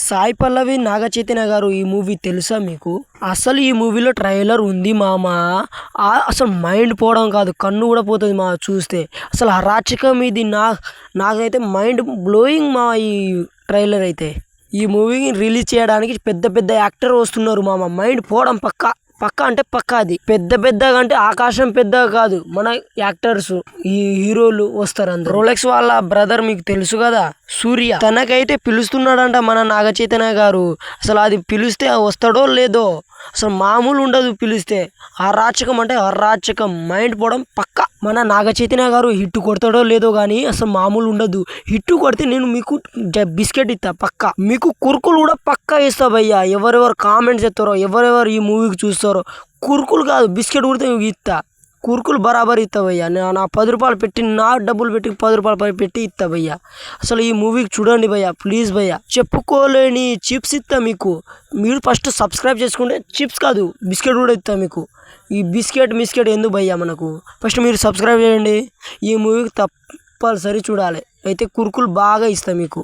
సాయి పల్లవి నాగ చైతన్య గారు ఈ మూవీ తెలుసా మీకు? అసలు ఈ మూవీలో ట్రైలర్ ఉంది మామ. అసలు మైండ్ పోవడం కాదు, కన్ను కూడా పోతుంది మా చూస్తే. అసలు అరాచకం ఇది. నాకైతే మైండ్ బ్లోయింగ్ మా ఈ ట్రైలర్ అయితే. ఈ మూవీని రిలీజ్ చేయడానికి పెద్ద పెద్ద యాక్టర్ వస్తున్నారు మామ. మైండ్ పోవడం పక్కా. పక్కా అంటే పక్కా. అది పెద్ద పెద్దగా అంటే ఆకాశం పెద్దగా కాదు, మన యాక్టర్స్ ఈ హీరోలు వస్తారు అందరు. రోలెక్స్ వాళ్ళ బ్రదర్ మీకు తెలుసు కదా, సూర్య. తనకైతే పిలుస్తున్నాడంట మన నాగ చైతన్య గారు. అసలు అది పిలిస్తే వస్తాడో లేదో, అసలు మామూలు ఉండదు పిలిస్తే. అరాచకం అంటే అరాచకం, మైండ్ పోవడం పక్కా. మన నాగ చైతన్య గారు హిట్ కొడతాడో లేదో కానీ అసలు మామూలు ఉండదు. హిట్ కొడితే నేను మీకు బిస్కెట్ ఇస్తా పక్కా. మీకు కుర్కులు కూడా పక్కా ఇస్తా భయ్యా. ఎవరెవరు కామెంట్స్ చేస్తారో, ఎవరెవరు ఈ మూవీకి చూస్తారో, కుర్కులు కాదు బిస్కెట్ కూడా ఇస్తా. కుర్కులు బరాబర్ ఇస్తా భయ్యా. నా 10 రూపాయలు పెట్టి, నా డబ్బులు పెట్టి 10 రూపాయలు పెట్టి ఇస్తా భయ్యా. అసలు ఈ మూవీకి చూడండి భయ్యా, ప్లీజ్ భయ్యా. చెప్పుకోలేని చిప్స్ ఇస్తా మీకు. మీరు ఫస్ట్ సబ్స్క్రైబ్ చేసుకుంటే చిప్స్ కాదు బిస్కెట్ కూడా ఇస్తా మీకు. ఈ బిస్కెట్ ఎందుకు భయ్యా మనకు? ఫస్ట్ మీరు సబ్స్క్రైబ్ చేయండి. ఈ మూవీకి తప్పనిసరి చూడాలి. అయితే కుర్కులు బాగా ఇస్తా మీకు.